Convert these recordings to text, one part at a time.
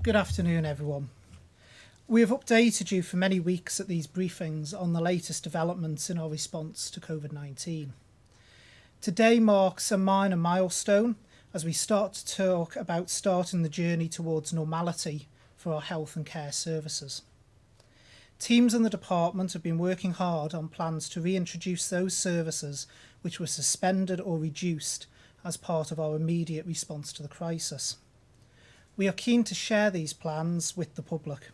Good afternoon, everyone. We have updated you for many weeks at these briefings on the latest developments in our response to COVID-19. Today marks a minor milestone as we start to talk about starting the journey towards normality for our health and care services. Teams in the department have been working hard on plans to reintroduce those services which were suspended or reduced as part of our immediate response to the crisis. We are keen to share these plans with the public,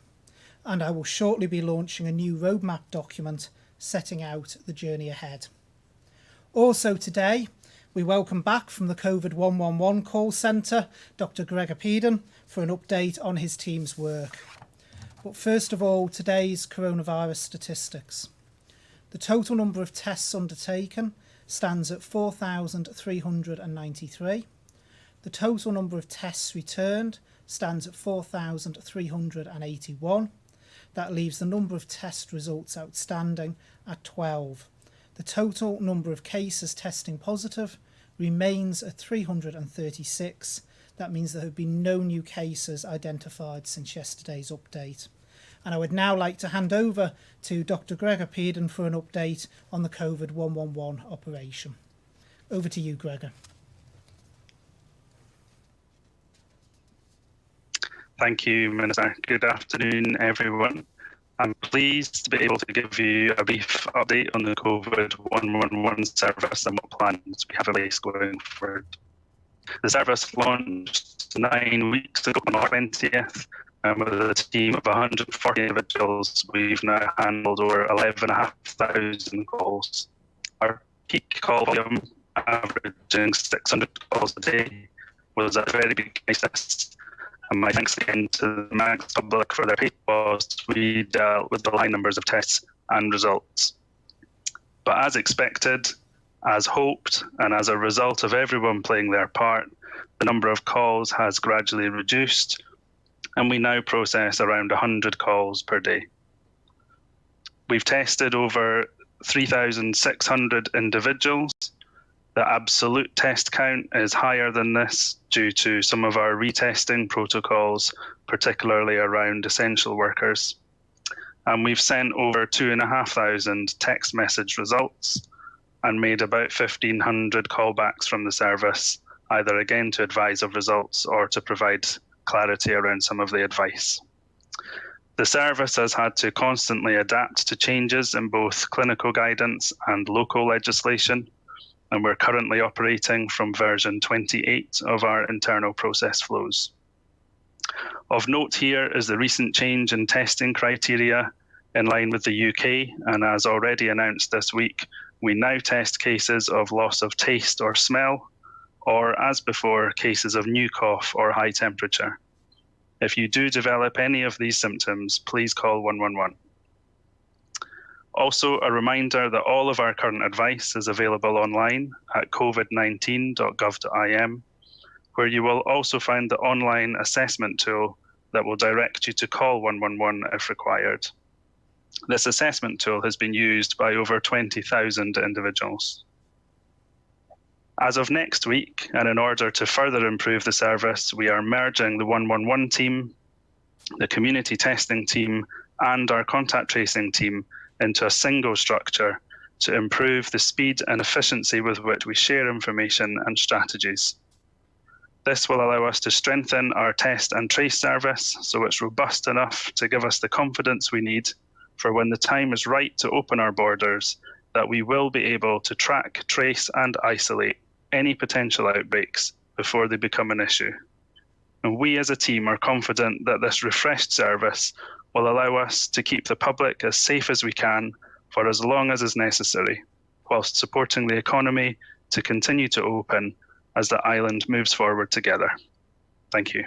and I will shortly be launching a new roadmap document setting out the journey ahead. Also today, we welcome back from the COVID 111 call centre Dr. Gregor Peden for an update on his team's work. But first of all, today's coronavirus statistics. The total number of tests undertaken stands at 4,393. The total number of tests returned stands at 4,381. That leaves the number of test results outstanding at 12. The total number of cases testing positive remains at 336. That means there have been no new cases identified since yesterday's update. And I would now like to hand over to Dr. Gregor Peden for an update on the COVID 111 operation. Over to you, Gregor. Thank you, Minister. Good afternoon, everyone. I'm pleased to be able to give you a brief update on the COVID 111 service and what plans we have in place going forward. The service launched 9 weeks ago on the 20th, and with a team of 140 individuals, we've now handled over 11,500 calls. Our peak call volume, averaging 600 calls a day, was a very big crisis. And my thanks again to the MAGS public for their patience whilst we dealt with the high numbers of tests and results. But as expected, as hoped, and as a result of everyone playing their part, the number of calls has gradually reduced, and we now process around 100 calls per day. We've tested over 3,600 individuals. The absolute test count is higher than this due to some of our retesting protocols, particularly around essential workers. And we've sent over 2,500 text message results and made about 1,500 callbacks from the service, either again to advise of results or to provide clarity around some of the advice. The service has had to constantly adapt to changes in both clinical guidance and local legislation, and we're currently operating from version 28 of our internal process flows. Of note here is the recent change in testing criteria in line with the UK, and as already announced this week, we now test cases of loss of taste or smell, or as before, cases of new cough or high temperature. If you do develop any of these symptoms, please call 111. Also, a reminder that all of our current advice is available online at covid19.gov.im, where you will also find the online assessment tool that will direct you to call 111 if required. This assessment tool has been used by over 20,000 individuals. As of next week, and in order to further improve the service, we are merging the 111 team, the community testing team, and our contact tracing team into a single structure to improve the speed and efficiency with which we share information and strategies. This will allow us to strengthen our test and trace service so it's robust enough to give us the confidence we need for when the time is right to open our borders, that we will be able to track, trace and isolate any potential outbreaks before they become an issue. And we as a team are confident that this refreshed service will allow us to keep the public as safe as we can for as long as is necessary, whilst supporting the economy to continue to open as the island moves forward together. Thank you.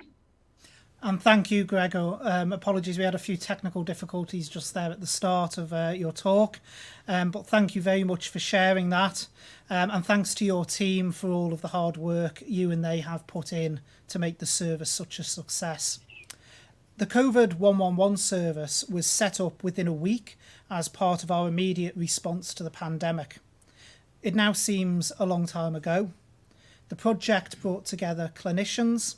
And thank you, Gregor. Apologies, we had a few technical difficulties just there at the start of your talk, but thank you very much for sharing that. And thanks to your team for all of the hard work you and they have put in to make the service such a success. The COVID 111 service was set up within a week as part of our immediate response to the pandemic. It now seems a long time ago. The project brought together clinicians,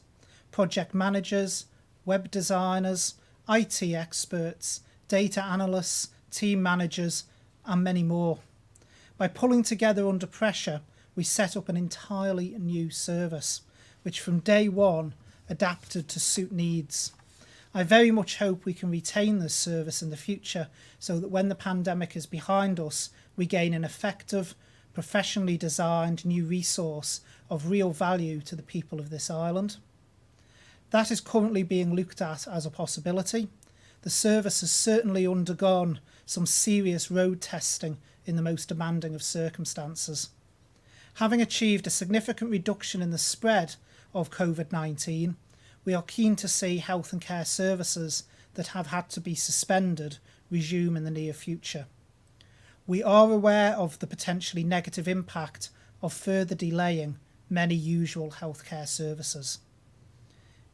project managers, web designers, IT experts, data analysts, team managers, and many more. By pulling together under pressure, we set up an entirely new service, which from day one adapted to suit needs. I very much hope we can retain this service in the future so that when the pandemic is behind us, we gain an effective, professionally designed new resource of real value to the people of this island. That is currently being looked at as a possibility. The service has certainly undergone some serious road testing in the most demanding of circumstances. Having achieved a significant reduction in the spread of COVID-19, we are keen to see health and care services that have had to be suspended resume in the near future. We are aware of the potentially negative impact of further delaying many usual healthcare services.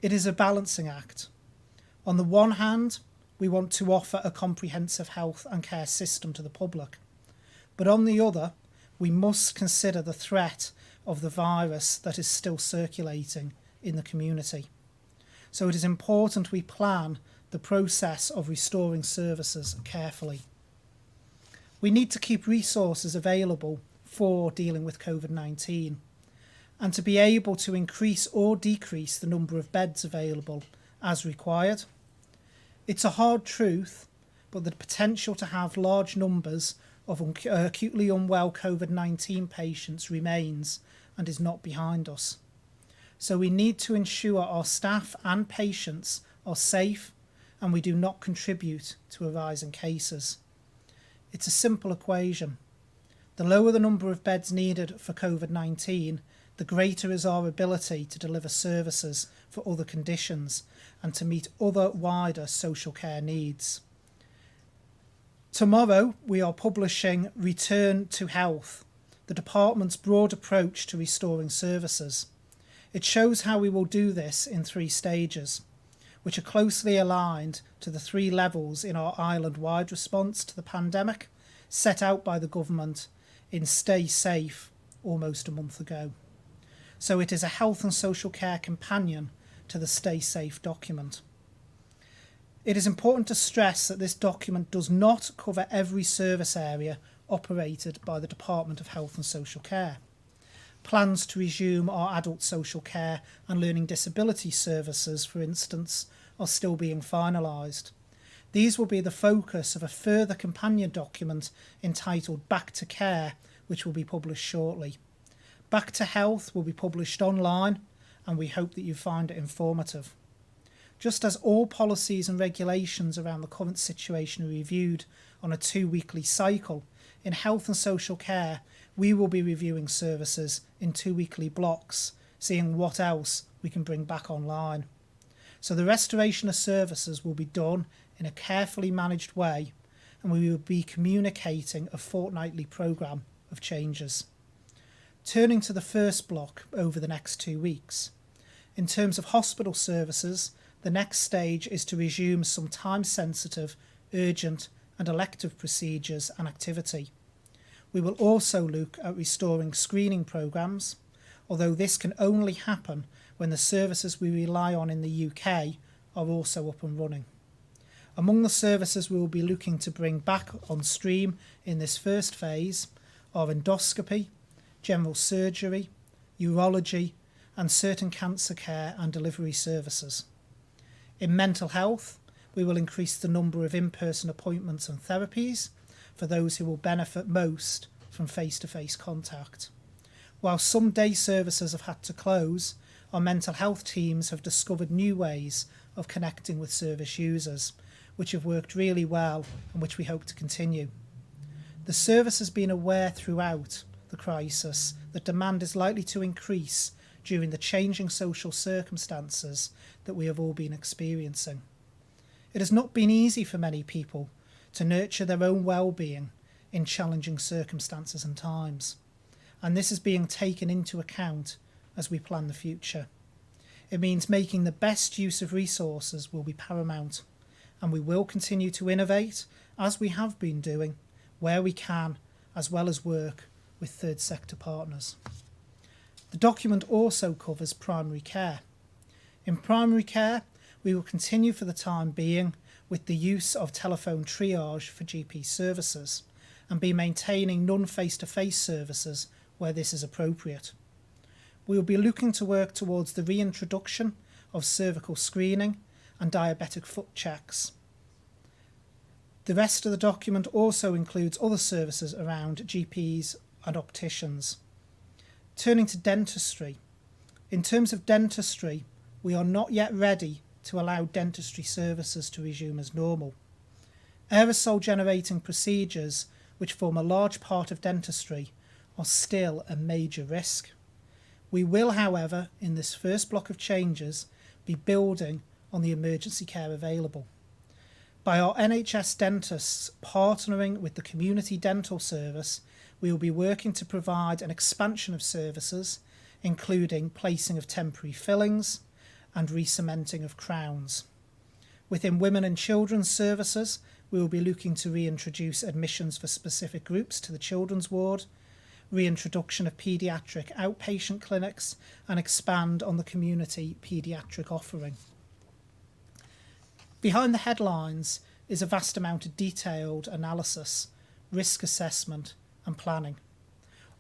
It is a balancing act. On the one hand, we want to offer a comprehensive health and care system to the public, but on the other, we must consider the threat of the virus that is still circulating in the community. So it is important we plan the process of restoring services carefully. We need to keep resources available for dealing with COVID-19 and to be able to increase or decrease the number of beds available as required. It's a hard truth, but the potential to have large numbers of acutely unwell COVID-19 patients remains and is not behind us. So we need to ensure our staff and patients are safe and we do not contribute to a rise in cases. It's a simple equation. The lower the number of beds needed for COVID-19, the greater is our ability to deliver services for other conditions and to meet other wider social care needs. Tomorrow we are publishing Return to Health, the department's broad approach to restoring services. It shows how we will do this in 3 stages, which are closely aligned to the 3 levels in our island-wide response to the pandemic set out by the government in Stay Safe almost a month ago. So it is a health and social care companion to the Stay Safe document. It is important to stress that this document does not cover every service area operated by the Department of Health and Social Care. Plans to resume our adult social care and learning disability services, for instance, are still being finalised. These will be the focus of a further companion document entitled Back to Care, which will be published shortly. Back to Health will be published online, and we hope that you find it informative. Just as all policies and regulations around the current situation are reviewed on a 2-weekly cycle, in health and social care, we will be reviewing services in 2-weekly blocks, seeing what else we can bring back online. So the restoration of services will be done in a carefully managed way, and we will be communicating a fortnightly programme of changes. Turning to the first block over the next 2 weeks. In terms of hospital services, the next stage is to resume some time-sensitive, urgent and elective procedures and activity. We will also look at restoring screening programmes, although this can only happen when the services we rely on in the UK are also up and running. Among the services we will be looking to bring back on stream in this first phase are endoscopy, general surgery, urology and certain cancer care and delivery services. In mental health, we will increase the number of in-person appointments and therapies for those who will benefit most from face-to-face contact. While some day services have had to close, our mental health teams have discovered new ways of connecting with service users, which have worked really well and which we hope to continue. The service has been aware throughout the crisis that demand is likely to increase during the changing social circumstances that we have all been experiencing. It has not been easy for many people to nurture their own well-being in challenging circumstances and times, and this is being taken into account as we plan the future. It means making the best use of resources will be paramount, and we will continue to innovate, as we have been doing, where we can, as well as work with third sector partners. The document also covers primary care. In primary care, we will continue for the time being with the use of telephone triage for GP services and be maintaining non-face-to-face services where this is appropriate. We will be looking to work towards the reintroduction of cervical screening and diabetic foot checks. The rest of the document also includes other services around GPs and opticians. Turning to dentistry. In terms of dentistry, we are not yet ready to allow dentistry services to resume as normal. Aerosol generating procedures, which form a large part of dentistry, are still a major risk. We will, however, in this first block of changes, be building on the emergency care available. By our NHS dentists partnering with the community dental service, we will be working to provide an expansion of services, including placing of temporary fillings and re-cementing of crowns. Within women and children's services, we will be looking to reintroduce admissions for specific groups to the children's ward, reintroduction of paediatric outpatient clinics, and expand on the community paediatric offering. Behind the headlines is a vast amount of detailed analysis, risk assessment and planning,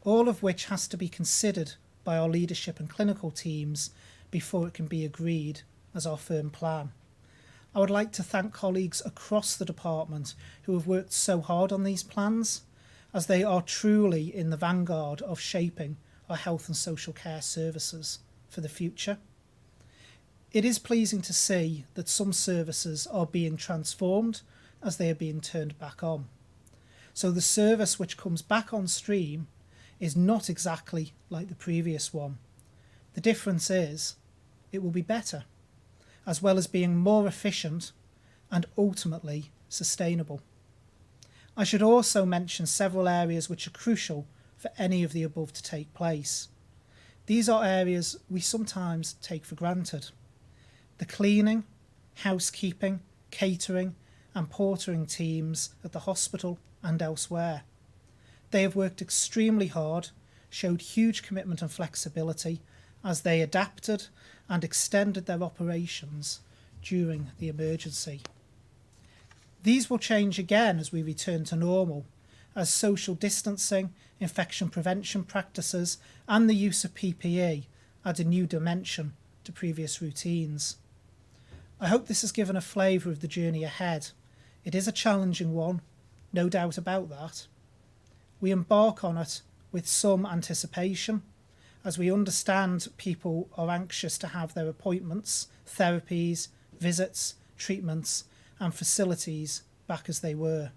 all of which has to be considered by our leadership and clinical teams before it can be agreed as our firm plan. I would like to thank colleagues across the department who have worked so hard on these plans, as they are truly in the vanguard of shaping our health and social care services for the future. It is pleasing to see that some services are being transformed as they are being turned back on. So the service which comes back on stream is not exactly like the previous one. The difference is it will be better, as well as being more efficient and ultimately sustainable. I should also mention several areas which are crucial for any of the above to take place. These are areas we sometimes take for granted. The cleaning, housekeeping, catering and portering teams at the hospital and elsewhere. They have worked extremely hard, showed huge commitment and flexibility as they adapted and extended their operations during the emergency. These will change again as we return to normal, as social distancing, infection prevention practices and the use of PPE add a new dimension to previous routines. I hope this has given a flavour of the journey ahead. It is a challenging one, no doubt about that. We embark on it with some anticipation, as we understand people are anxious to have their appointments, therapies, visits, treatments and facilities back as they were.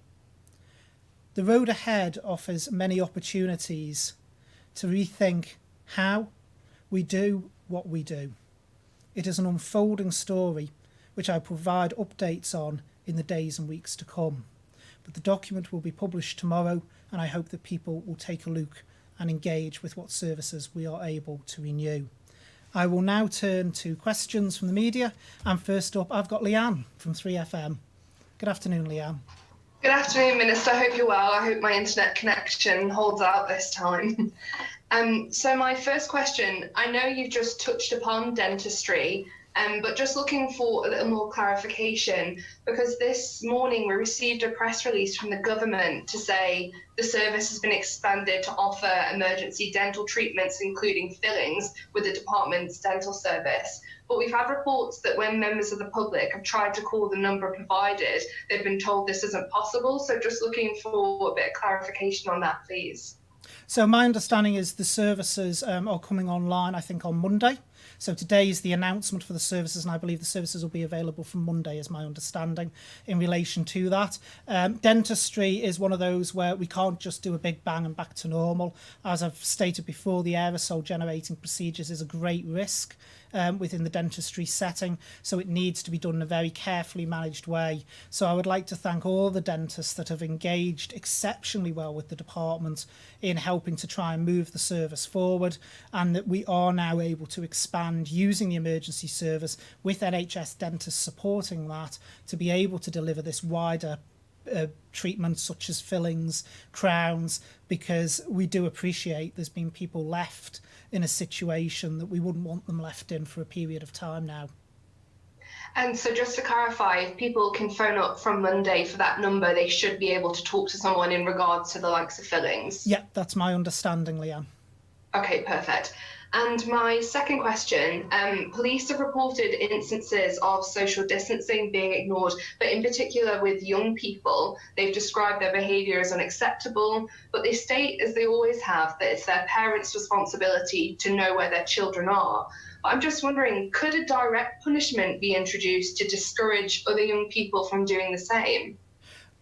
The road ahead offers many opportunities to rethink how we do what we do. It is an unfolding story which I provide updates on in the days and weeks to come. But the document will be published tomorrow, and I hope that people will take a look and engage with what services we are able to renew. I will now turn to questions from the media, and first up I've got Leanne from 3FM. Good afternoon, Leanne. Good afternoon, Minister. I hope you're well. I hope my internet connection holds out this time. So my first question, I know you've just touched upon dentistry, but just looking for a little more clarification, because this morning we received a press release from the government to say the service has been expanded to offer emergency dental treatments, including fillings, with the department's dental service. But we've had reports that when members of the public have tried to call the number provided, they've been told this isn't possible. So just looking for a bit of clarification on that, please. So my understanding is the services are coming online, I think, on Monday. So today is the announcement for the services, and I believe the services will be available from Monday, is my understanding in relation to that. Dentistry is one of those where we can't just do a big bang and back to normal. As I've stated before, the aerosol generating procedures is a great risk within the dentistry setting, so it needs to be done in a very carefully managed way. So I would like to thank all the dentists that have engaged exceptionally well with the department in helping to try and move the service forward, and that we are now able to expand using the emergency service with NHS dentists supporting that to be able to deliver this wider treatments such as fillings, crowns, because we do appreciate there's been people left in a situation that we wouldn't want them left in for a period of time now. And so just to clarify, if people can phone up from Monday for that number, they should be able to talk to someone in regards to the likes of fillings? Yeah, that's my understanding, Leanne. Okay, perfect. And my second question, police have reported instances of social distancing being ignored, but in particular with young people, they've described their behaviour as unacceptable, but they state, as they always have, that it's their parents' responsibility to know where their children are. But I'm just wondering, could a direct punishment be introduced to discourage other young people from doing the same?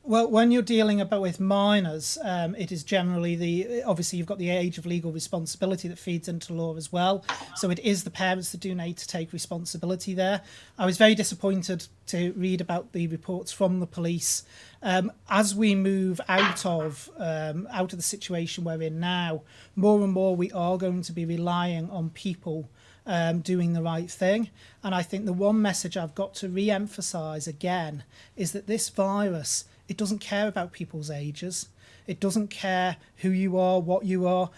Well, when you're dealing with minors, it is generally obviously you've got the age of legal responsibility that feeds into law as well. So it is the parents that do need to take responsibility there. I was very disappointed to read about the reports from the police. As we move out of the situation we're in now, more and more we are going to be relying on people doing the right thing. And I think the one message I've got to re-emphasise again is that this virus, it doesn't care about people's ages. It doesn't care who you are, what you are.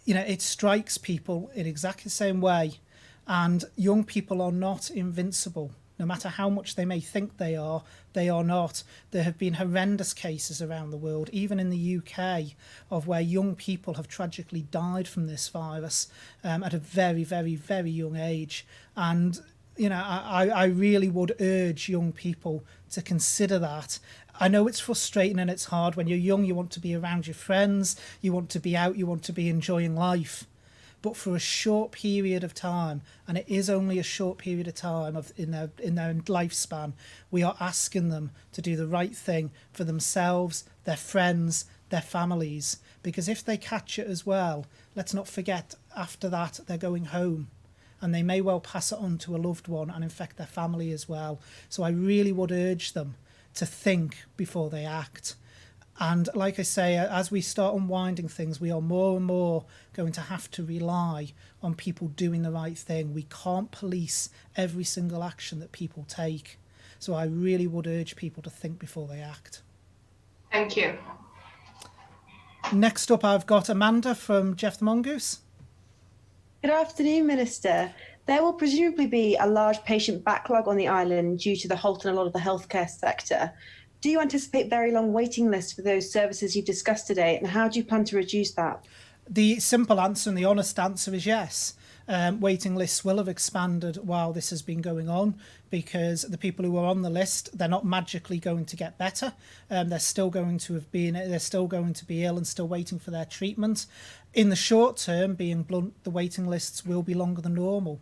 You know, it strikes people in exactly the same way. And young people are not invincible. No matter how much they may think they are not. There have been horrendous cases around the world, even in the UK, of where young people have tragically died from this virus at a very, very, very young age. And, you know, I really would urge young people to consider that. I know it's frustrating and it's hard. When you're young, you want to be around your friends, you want to be out, you want to be enjoying life. But for a short period of time, and it is only a short period of time in their lifespan, we are asking them to do the right thing for themselves, their friends, their families. Because if they catch it as well, let's not forget, after that, they're going home. And they may well pass it on to a loved one and infect their family as well. So I really would urge them to think before they act. And like I say, as we start unwinding things, we are more and more going to have to rely on people doing the right thing. We can't police every single action that people take. So I really would urge people to think before they act. Thank you. Next up, I've got Amanda from Jeff the Mongoose. Good afternoon, Minister. There will presumably be a large patient backlog on the island due to the halt in a lot of the healthcare sector. Do you anticipate very long waiting lists for those services you've discussed today, and how do you plan to reduce that? The simple answer and the honest answer is yes. Waiting lists will have expanded while this has been going on, because the people who are on the list, they're not magically going to get better. They're still going to be ill and still waiting for their treatment. In the short term, being blunt, the waiting lists will be longer than normal,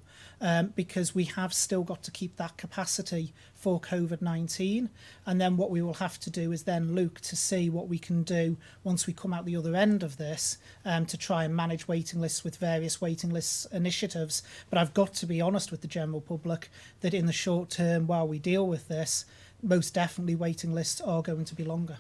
because we have still got to keep that capacity for COVID-19. And then what we will have to do is then look to see what we can do once we come out the other end of this, to try and manage waiting lists with various waiting lists initiatives. But I've got to be honest with the general public that in the short term, while we deal with this, most definitely waiting lists are going to be longer.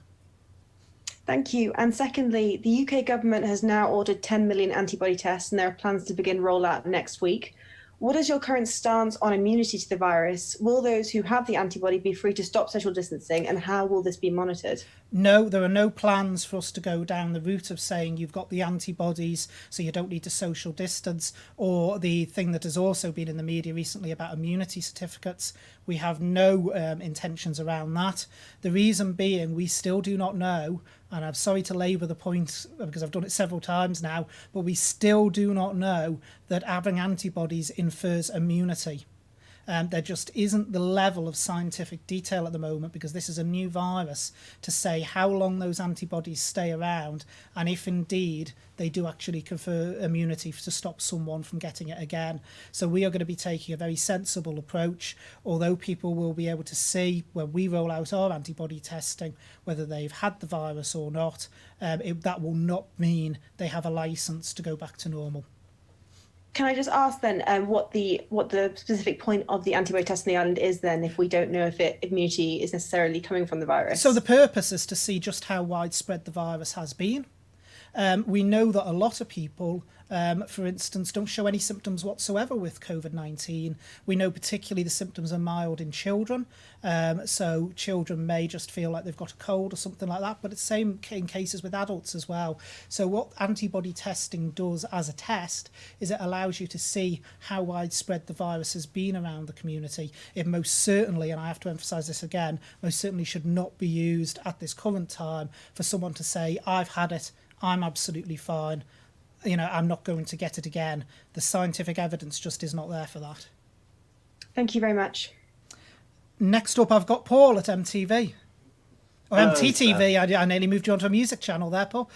Thank you. And secondly, the UK government has now ordered 10 million antibody tests, and there are plans to begin rollout next week. What is your current stance on immunity to the virus? Will those who have the antibody be free to stop social distancing, and how will this be monitored? No, there are no plans for us to go down the route of saying you've got the antibodies, so you don't need to social distance, or the thing that has also been in the media recently about immunity certificates. We have no intentions around that. The reason being, we still do not know, and I'm sorry to labour the point because I've done it several times now, but we still do not know that having antibodies infers immunity. There just isn't the level of scientific detail at the moment, because this is a new virus, to say how long those antibodies stay around, and if indeed they do actually confer immunity to stop someone from getting it again. So we are going to be taking a very sensible approach, although people will be able to see when we roll out our antibody testing whether they've had the virus or not. That will not mean they have a licence to go back to normal. Can I just ask then what the specific point of the antibody test on the island is then, if we don't know if immunity is necessarily coming from the virus? So the purpose is to see just how widespread the virus has been. We know that a lot of people, for instance, don't show any symptoms whatsoever with COVID-19. We know particularly the symptoms are mild in children. So children may just feel like they've got a cold or something like that, but it's the same in cases with adults as well. So what antibody testing does as a test is it allows you to see how widespread the virus has been around the community. It most certainly, and I have to emphasise this again, most certainly should not be used at this current time for someone to say, I've had it, I'm absolutely fine, I'm not going to get it again. The scientific evidence just is not there for that. Thank you very much. Next up, I've got Paul at MTV. Or MTTV, I nearly moved you onto a music channel there, Paul.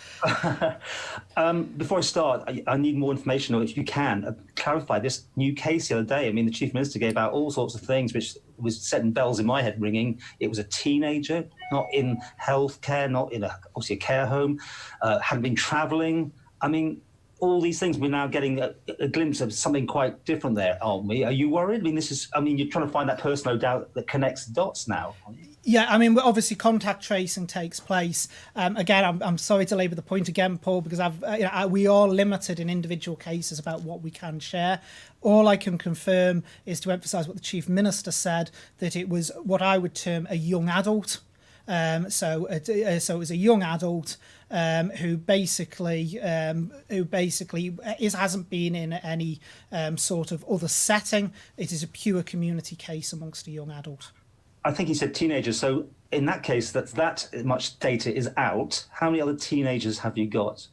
Before I start, I need more information, or if you can, clarify this new case the other day. I mean, the Chief Minister gave out all sorts of things, which was setting bells in my head ringing. It was a teenager, not in healthcare, not in obviously a care home, hadn't been travelling. I mean, all these things, we're now getting a glimpse of something quite different there, aren't we? Are you worried? I mean, you're trying to find that person, no doubt, that connects the dots now. Yeah, I mean, obviously contact tracing takes place. Again, I'm sorry to labour the point again, Paul, because we are limited in individual cases about what we can share. All I can confirm is to emphasise what the Chief Minister said, that it was what I would term a young adult. So it was a young adult who basically hasn't been in any sort of other setting. It is a pure community case amongst a young adult. I think he said teenagers. So in that case, that much data is out. How many other teenagers have you got?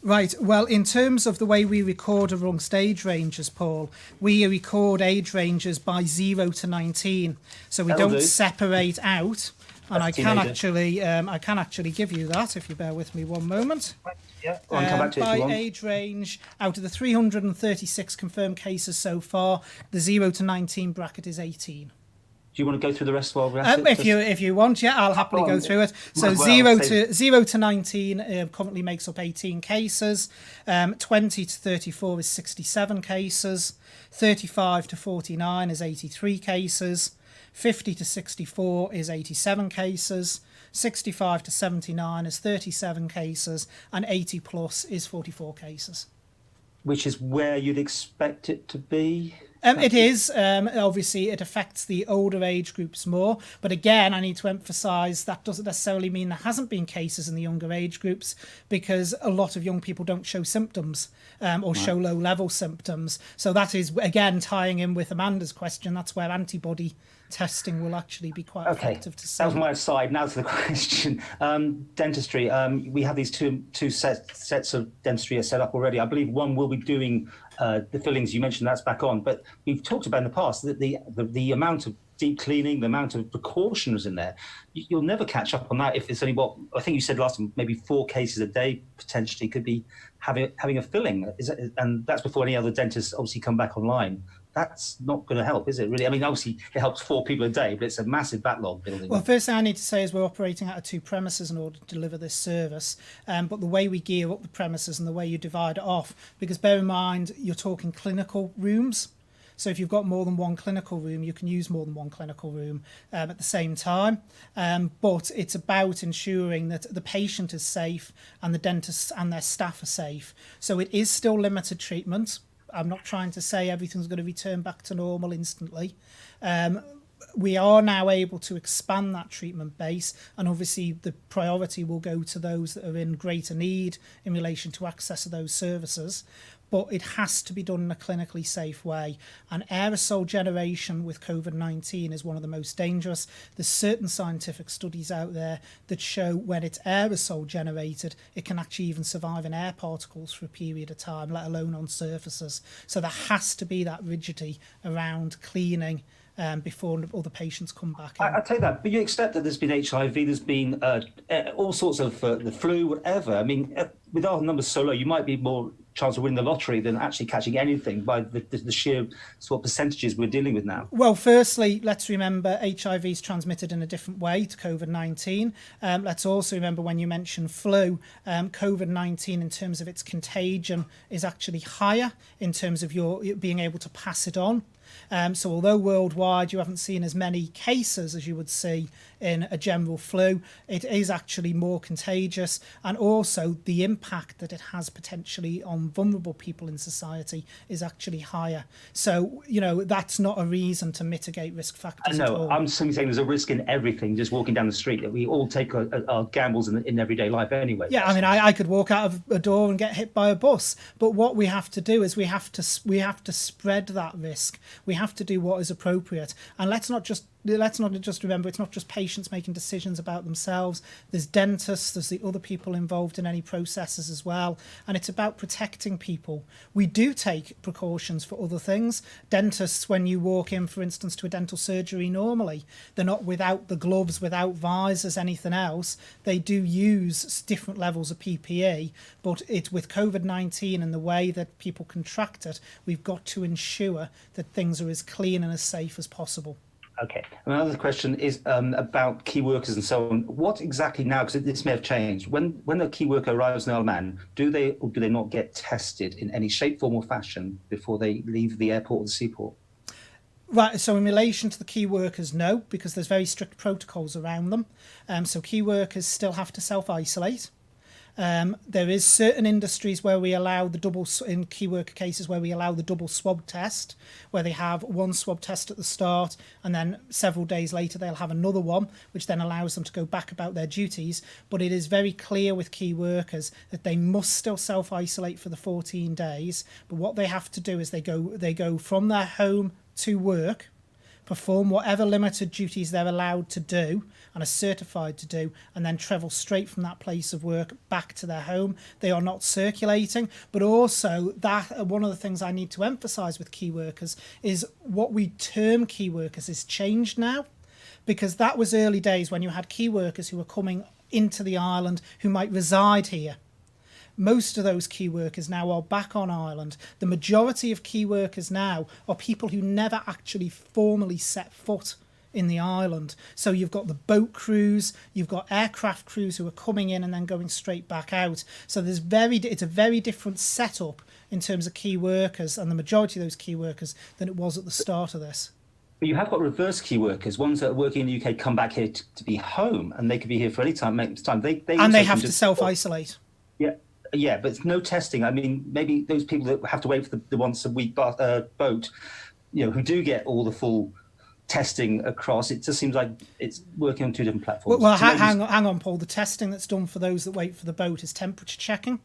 Right. Well, in terms of the way we record amongst age ranges, Paul, we record age ranges by 0 to 19. So we don't separate out. And I can actually give you that if you bear with me one moment. Yeah, I'll come back to it by if you want. age range, out of the 336 confirmed cases so far, the 0 to 19 bracket is 18. Do you want to go through the rest while we're at it? If you want, yeah, I'll happily go through it. So 0 to 19 currently makes up 18 cases. 20 to 34 is 67 cases. 35 to 49 is 83 cases. 50 to 64 is 87 cases. 65 to 79 is 37 cases. And 80 plus is 44 cases. Which is where you'd expect it to be? It is. Obviously, it affects the older age groups more. But again, I need to emphasise that doesn't necessarily mean there hasn't been cases in the younger age groups, because a lot of young people don't show symptoms or show low-level symptoms. So that is, again, tying in with Amanda's question. That's where antibody testing will actually be quite effective to see. That was my aside. Now to the question. Dentistry. We have these two sets of dentistry set up already. I believe one will be doing the fillings. You mentioned that's back on, but we've talked about in the past that the amount of deep cleaning, the amount of precautions in there, you'll never catch up on that if it's only I think you said last time, maybe 4 cases a day potentially could be having a filling. And that's before any other dentists obviously come back online. That's not going to help, is it, really? I mean, obviously, it helps 4 people a day, but it's a massive backlog building. Well, first thing I need to say is we're operating out of 2 premises in order to deliver this service. But the way we gear up the premises and the way you divide it off, because bear in mind, you're talking clinical rooms. So if you've got more than one clinical room, you can use more than one clinical room at the same time. But it's about ensuring that the patient is safe and the dentists and their staff are safe. So it is still limited treatment. I'm not trying to say everything's going to return back to normal instantly. We are now able to expand that treatment base, and obviously the priority will go to those that are in greater need in relation to access to those services. But it has to be done in a clinically safe way. And aerosol generation with COVID-19 is one of the most dangerous. There's certain scientific studies out there that show when it's aerosol generated, it can actually even survive in air particles for a period of time, let alone on surfaces. So there has to be that rigidity around cleaning before other patients come back in. I take that, but you accept that there's been HIV, there's been all sorts of the flu, whatever. I mean, with our numbers so low, you might be more chance of winning the lottery than actually catching anything by the sheer sort of percentages we're dealing with now. Well, firstly, let's remember HIV is transmitted in a different way to COVID-19. Let's also remember when you mention flu, COVID-19 in terms of its contagion is actually higher in terms of your being able to pass it on. So although worldwide you haven't seen as many cases as you would see in a general flu, it is actually more contagious, and also the impact that it has potentially on vulnerable people in society is actually higher. So, you know, that's not a reason to mitigate risk factors at all. I'm simply saying there's a risk in everything, just walking down the street, that we all take our gambles in everyday life anyway. Yeah, I mean, I could walk out of a door and get hit by a bus, but what we have to do is we have to spread that risk. We have to do what is appropriate, and let's not just remember it's not just patients making decisions about themselves. There's dentists, there's the other people involved in any processes as well, and it's about protecting people. We do take precautions for other things. Dentists, when you walk in, for instance, to a dental surgery normally, they're not without the gloves, without visors, anything else. They do use different levels of PPE, but it's with COVID-19 and the way that people contract it, we've got to ensure that things are as clean and as safe as possible. Okay. Another question is about key workers and so on. What exactly now, because this may have changed, when a key worker arrives in the Isle of Man, do they or do they not get tested in any shape, form or fashion before they leave the airport or the seaport? Right, so in relation to the key workers, no, because there's very strict protocols around them. So key workers still have to self-isolate. There is certain industries where we allow the double, in key worker cases, where we allow the double swab test, where they have one swab test at the start and then several days later they'll have another one, which then allows them to go back about their duties. But it is very clear with key workers that they must still self-isolate for the 14 days. But what they have to do is they go from their home to work, perform whatever limited duties they're allowed to do and are certified to do, and then travel straight from that place of work back to their home. They are not circulating, but also that one of the things I need to emphasise with key workers is what we term key workers is changed now, because that was early days when you had key workers who were coming into the island who might reside here. Most of those key workers now are back on island. The majority of key workers now are people who never actually formally set foot in the island. So you've got the boat crews, you've got aircraft crews who are coming in and then going straight back out. So it's a very different setup in terms of key workers and the majority of those key workers than it was at the start of this. But you have got reverse key workers, ones that are working in the UK come back here to be home, and they could be here for any time. They have to self-isolate. Yeah, but it's no testing. I mean, maybe those people that have to wait for the once a week boat, you know, who do get all the full testing across, it just seems like it's working on two different platforms. Well, hang on, Paul. The testing that's done for those that wait for the boat is temperature checking.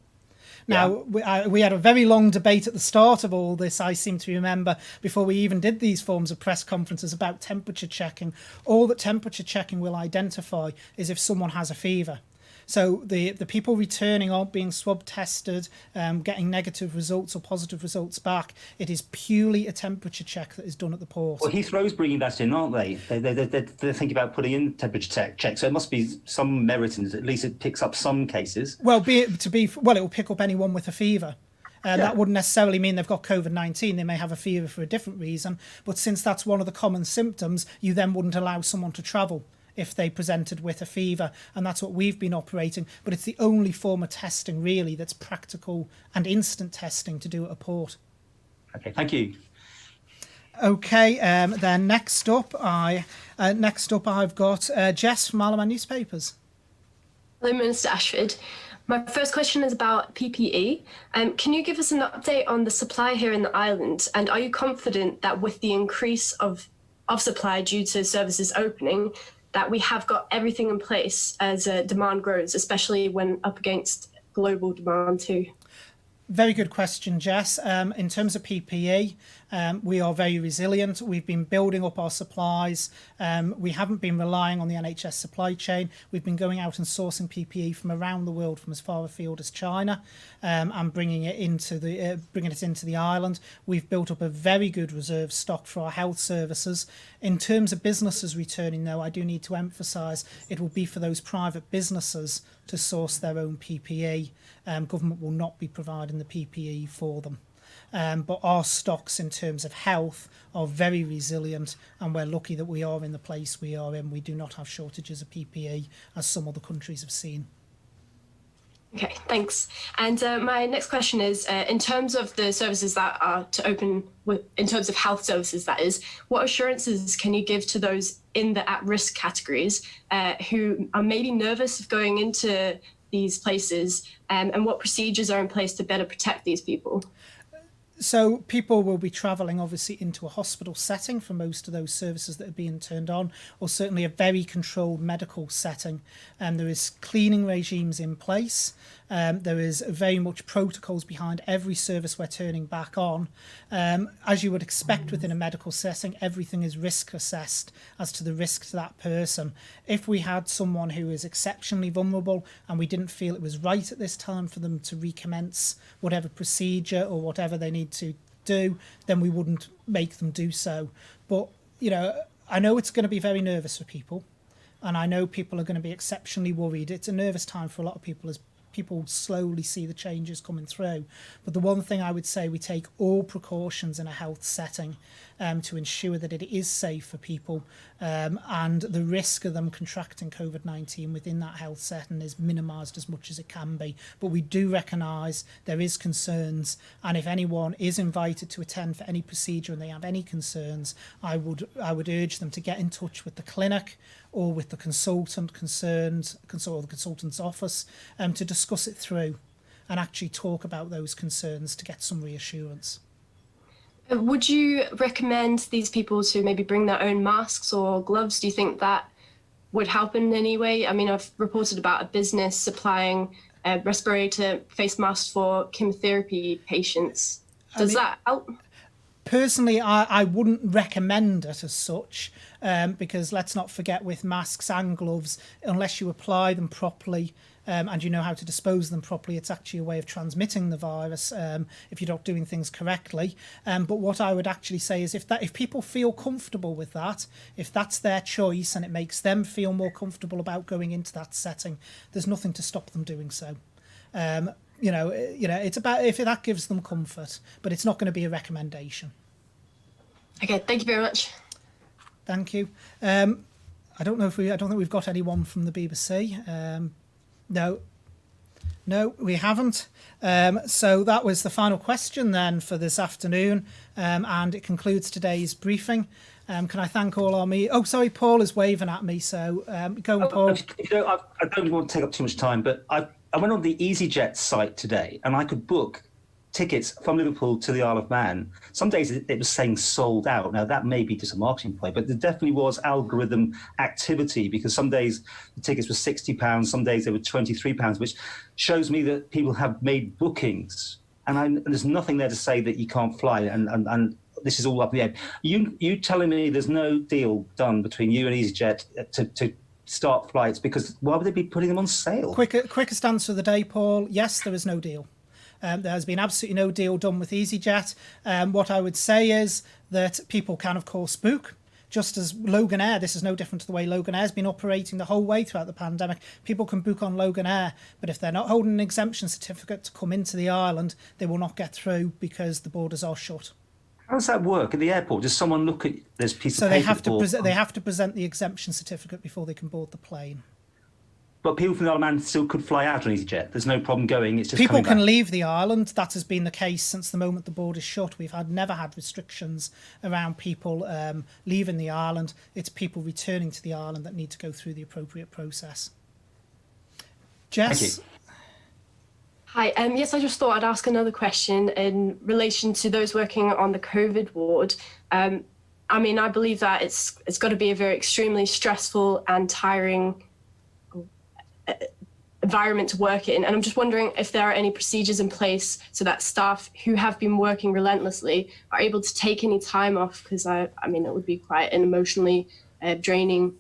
Now, we had a very long debate at the start of all this, I seem to remember, before we even did these forms of press conferences about temperature checking. All that temperature checking will identify is if someone has a fever. So the people returning aren't being swab tested, getting negative results or positive results back. It is purely a temperature check that is done at the port. Well, Heathrow's bringing that in, aren't they? They're thinking about putting in temperature check. So it must be some merit in it. At least it picks up some cases. Well, it will pick up anyone with a fever. That wouldn't necessarily mean they've got COVID-19. They may have a fever for a different reason. But since that's one of the common symptoms, you then wouldn't allow someone to travel if they presented with a fever, and that's what we've been operating. But it's the only form of testing really that's practical and instant testing to do at a port. Okay, thank you. Okay, then next up I've got Jess from Isle of Man Newspapers. Hello, Minister Ashford. My first question is about PPE. Can you give us an update on the supply here in the island, and are you confident that with the increase of supply due to services opening, that we have got everything in place as demand grows, especially when up against global demand too? Very good question, Jess. In terms of PPE, we are very resilient. We've been building up our supplies. We haven't been relying on the NHS supply chain. We've been going out and sourcing PPE from around the world, from as far afield as China, and bringing it into the island. We've built up a very good reserve stock for our health services. In terms of businesses returning, though, I do need to emphasise it will be for those private businesses to source their own PPE. Government will not be providing the PPE for them. But our stocks in terms of health are very resilient, and we're lucky that we are in the place we are in. We do not have shortages of PPE, as some other countries have seen. Okay, thanks. And my next question is, in terms of the services that are to open, in terms of health services, that is, what assurances can you give to those in the at-risk categories who are maybe nervous of going into these places, and what procedures are in place to better protect these people? So people will be travelling obviously into a hospital setting for most of those services that are being turned on, or certainly a very controlled medical setting. And there is cleaning regimes in place. There is very much protocols behind every service we're turning back on. As you would expect within a medical setting, everything is risk assessed as to the risk to that person. If we had someone who is exceptionally vulnerable and we didn't feel it was right at this time for them to recommence whatever procedure or whatever they need to do, then we wouldn't make them do so. But, you know, I know it's going to be very nervous for people, and I know people are going to be exceptionally worried. It's a nervous time for a lot of people as people slowly see the changes coming through. But the one thing I would say, we take all precautions in a health setting to ensure that it is safe for people, and the risk of them contracting COVID-19 within that health setting is minimised as much as it can be. But we do recognise there is concerns, and if anyone is invited to attend for any procedure and they have any concerns, I would urge them to get in touch with the clinic or with the consultant concerned, or the consultant's office, to discuss it through and actually talk about those concerns to get some reassurance. Would you recommend these people to maybe bring their own masks or gloves? Do you think that would help in any way? I mean, I've reported about a business supplying respirator face masks for chemotherapy patients. Does that help? Personally, I wouldn't recommend it as such, because let's not forget, with masks and gloves, unless you apply them properly and you know how to dispose of them properly, it's actually a way of transmitting the virus if you're not doing things correctly. But what I would actually say is, if people feel comfortable with that, if that's their choice and it makes them feel more comfortable about going into that setting, there's nothing to stop them doing so. You know, it's about if that gives them comfort, but it's not going to be a recommendation. Okay, thank you very much. Thank you. I don't think we've got anyone from the BBC. No, we haven't. So that was the final question then for this afternoon, and it concludes today's briefing. Can I thank all our Oh, sorry, Paul is waving at me, so go on, Paul. I don't want to take up too much time, but I went on the EasyJet site today and I could book tickets from Liverpool to the Isle of Man. Some days it was saying sold out. Now, that may be just a marketing play, but there definitely was algorithm activity, because some days the tickets were £60, some days they were £23, which shows me that people have made bookings. And there's nothing there to say that you can't fly, and this is all up in the air. You telling me there's no deal done between you and EasyJet to start flights, because why would they be putting them on sale? Quickest answer of the day, Paul. Yes, there is no deal. There has been absolutely no deal done with EasyJet. What I would say is that people can, of course, book. Just as Logan Air, this is no different to the way Logan Air has been operating the whole way throughout the pandemic. People can book on Logan Air, but if they're not holding an exemption certificate to come into the island, they will not get through because the borders are shut. How does that work at the airport? Does someone look at this piece So of paper? they have to present the exemption certificate before they can board the plane. But people from the Isle of Man still could fly out on EasyJet. There's no problem going. It's just people can back. leave the island. That has been the case since the moment the border shut. We've never had restrictions around people leaving the island. It's people returning to the island that need to go through the appropriate process. Jess? Thank you. Hi, yes, I just thought I'd ask another question in relation to those working on the COVID ward. I mean, I believe that it's got to be a very extremely stressful and tiring environment to work in. And I'm just wondering if there are any procedures in place so that staff who have been working relentlessly are able to take any time off, because I mean, it would be quite an emotionally draining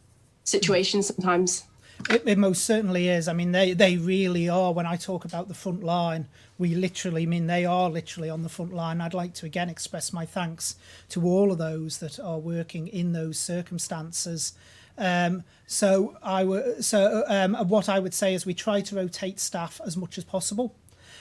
situation sometimes. It most certainly is. I mean, they really are. When I talk about the front line, we literally mean they are literally on the front line. I'd like to again express my thanks to all of those that are working in those circumstances. What I would say is we try to rotate staff as much as possible.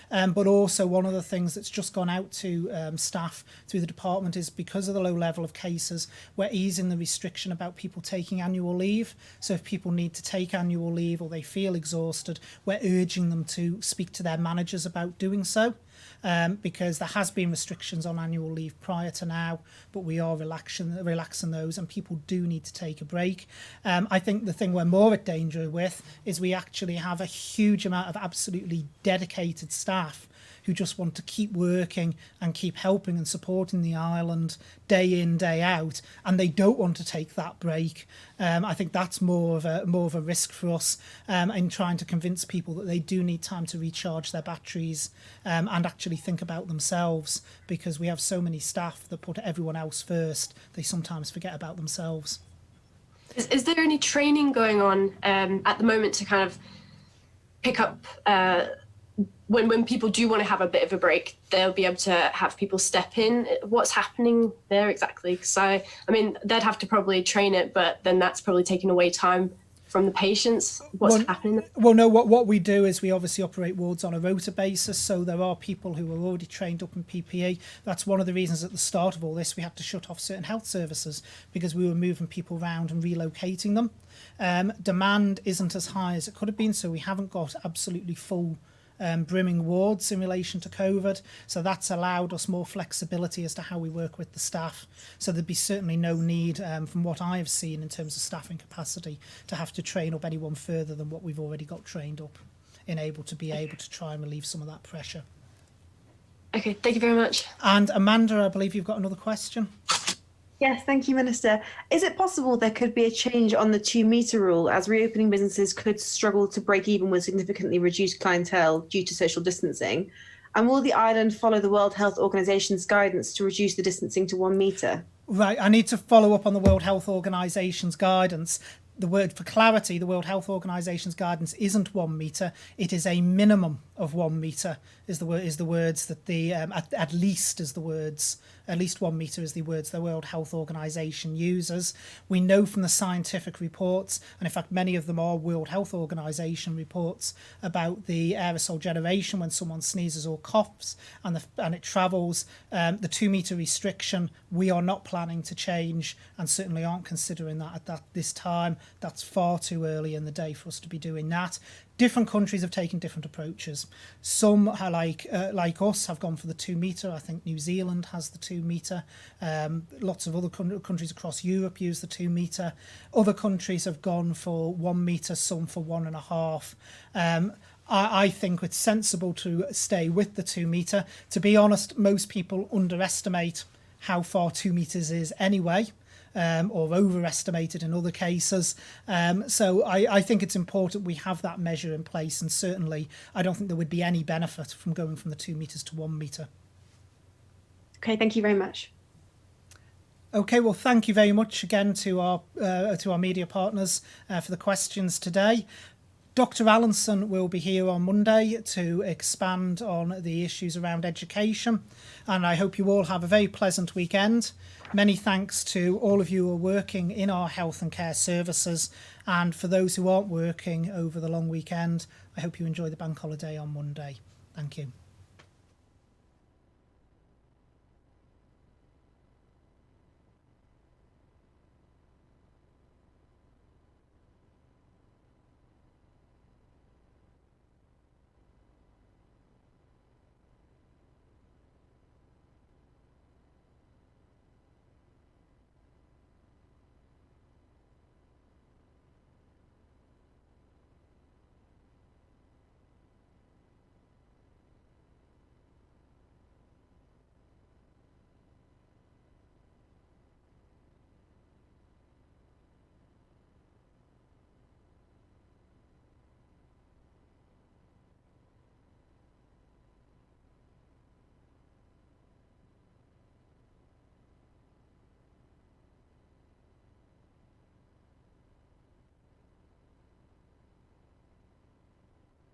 But also one of the things that's just gone out to staff through the department is because of the low level of cases, we're easing the restriction about people taking annual leave. So if people need to take annual leave or they feel exhausted, we're urging them to speak to their managers about doing so. Because there has been restrictions on annual leave prior to now, but we are relaxing those, and people do need to take a break. I think the thing we're more at danger with is we actually have a huge amount of absolutely dedicated staff who just want to keep working and keep helping and supporting the island day in, day out, and they don't want to take that break. I think that's more of a risk for us in trying to convince people that they do need time to recharge their batteries and actually think about themselves, because we have so many staff that put everyone else first, they sometimes forget about themselves. Is there any training going on at the moment to kind of pick up when people do want to have a bit of a break, they'll be able to have people step in? What's happening there exactly? Because I mean, they'd have to probably train it, but then that's probably taking away time from the patients. What's happening? Well, no, what we do is we obviously operate wards on a rota basis, so there are people who are already trained up in PPE. That's one of the reasons at the start of all this we had to shut off certain health services, because we were moving people around and relocating them. Demand isn't as high as it could have been, so we haven't got absolutely full brimming wards in relation to COVID, so that's allowed us more flexibility as to how we work with the staff. So there'd be certainly no need, from what I've seen in terms of staffing capacity, to have to train up anyone further than what we've already got trained up in able to try and relieve some of that pressure. Okay, thank you very much. And Amanda, I believe you've got another question. Yes, thank you, Minister. Is it possible there could be a change on the 2-metre rule, as reopening businesses could struggle to break even with significantly reduced clientele due to social distancing? And will the island follow the World Health Organization's guidance to reduce the distancing to 1 metre? Right, I need to follow up on the World Health Organization's guidance. The word for clarity, the World Health Organization's guidance isn't 1 metre. It is a minimum of 1 metre. Is the words that the at least 1 metre is the words the World Health Organization uses. We know from the scientific reports, and in fact many of them are World Health Organization reports, about the aerosol generation when someone sneezes or coughs and it travels. The 2 metre restriction we are not planning to change, and certainly aren't considering that at this time. That's far too early in the day for us to be doing that. Different countries have taken different approaches. Some, like us, have gone for the 2 metre. I think New Zealand has the 2 metre. Lots of other countries across Europe use the 2 metre. Other countries have gone for 1 metre, some for 1.5. I think it's sensible to stay with the 2 metre. To be honest, most people underestimate how far 2 metres is anyway. Or overestimated in other cases. So I think it's important we have that measure in place, and certainly I don't think there would be any benefit from going from the 2 metres to 1 metre. Okay, thank you very much. Okay, well, thank you very much again to our media partners for the questions today. Dr. Allenson will be here on Monday to expand on the issues around education, and I hope you all have a very pleasant weekend. Many thanks to all of you who are working in our health and care services, and for those who aren't working over the long weekend, I hope you enjoy the bank holiday on Monday. Thank you.